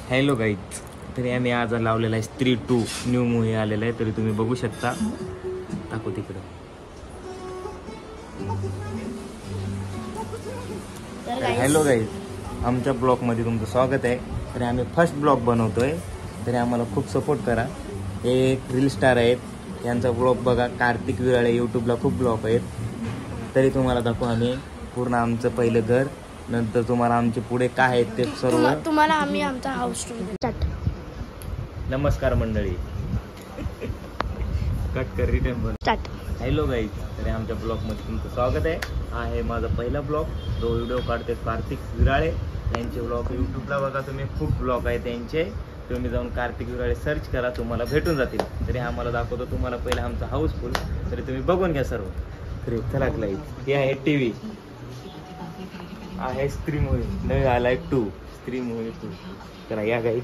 Hello guys, तरी आम्ही आज लावलेला आहे स्त्री 2 न्यू मूवी आलेला आहे, तरी तुम्ही बघू शकता. टाकू तिकडं. हॅलो गाईज, आमच्या ब्लॉगमध्ये तुमचं स्वागत आहे. तरी आम्ही फर्स्ट ब्लॉग बनवतोय, तरी आम्हाला खूप सपोर्ट करा. हे एक रील स्टार आहेत, यांचा ब्लॉग बघा. कार्तिक विराळे यूट्यूबला खूप ब्लॉग आहेत. तरी तुम्हाला दाखवू आम्ही पूर्ण आमचं पहिलं घर, नंतर तुम्हाला आमचे पुढे काय आहेत ते सर्व तुम्हाला आम्ही आमचा हाऊस टूर स्टार्ट. नमस्कार मंडळी. कट कर, रिटर्न स्टार्ट. हॅलो गाईज, तरी आमच्या ब्लॉगमध्ये तुमचं स्वागत आहे. हा आहे माझा पहिला ब्लॉग, जो व्हिडिओ काढते कार्तिक विराळे यांचे ब्लॉग यूट्यूबला बघा तुम्ही. खूप ब्लॉग आहे त्यांचे, तुम्ही जाऊन कार्तिक विराळे सर्च करा, तुम्हाला भेटून जातील. तरी आम्हाला दाखवतो तुम्हाला पहिला आमचा हाऊसफुल, तरी तुम्ही बघून घ्या सर्व. तरी चला गाईज, हे आहे TV, आहे स्त्री मूवी नवी आलाय 2 स्त्री मूवी 2. चला या गाईज,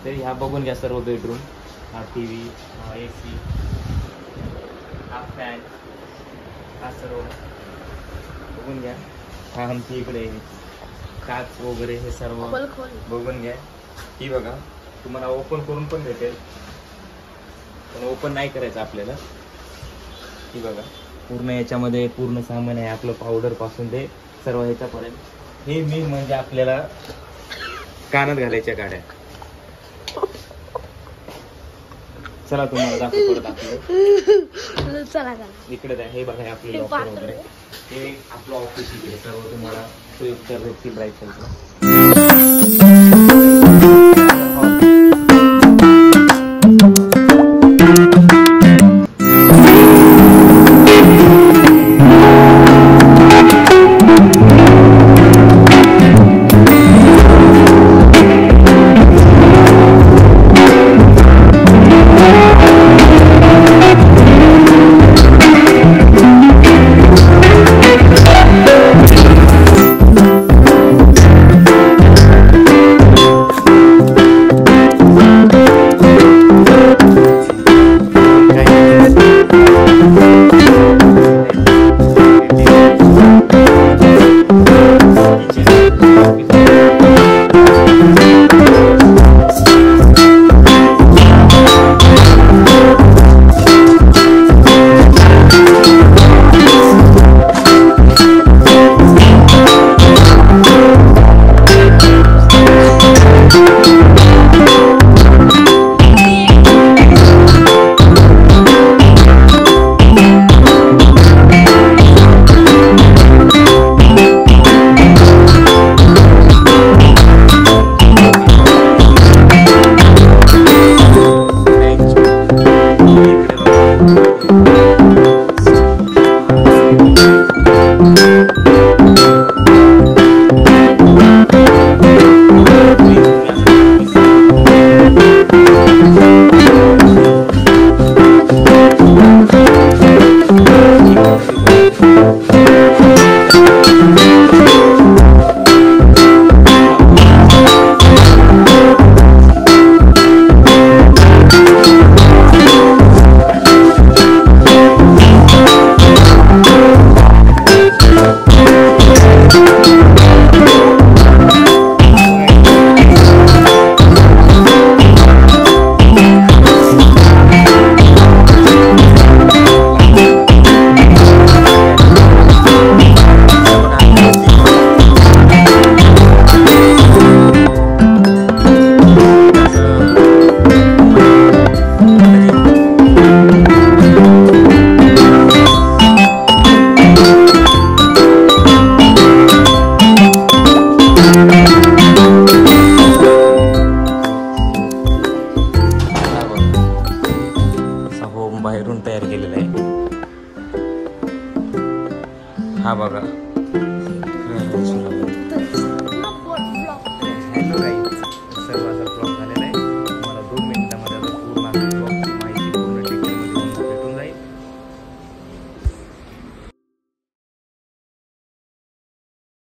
तरी ह्या बघून घ्या सर्व बेडरूम. हा TV, हा AC, हा फॅन, हा सर्व बघून घ्या. हा आमच्या इकडे काच वगैरे हे सर्व बघून घ्या. ही बघा, तुम्हाला ओपन करून पण भेटेल, पण ओपन नाही करायचं आपल्याला. ही बघा, पूर्ण याच्यामध्ये पूर्ण सामान आहे आपलं, पावडर पासून ते सर्व ह्याच्यापर्यंत. हे मेन म्हणजे आपल्याला कानात घालायच्या गाड्या. चला तुम्हाला दाखवू परत आपलं. चला इकडे द्या. हे बघा आपले लॉकर वगैरे, हे आपलं ऑफिस इकडे सर्व तुम्हाला प्रयोग भेटतील राहायचं. बाहेरून तयार केलेला आहे. हा बघा,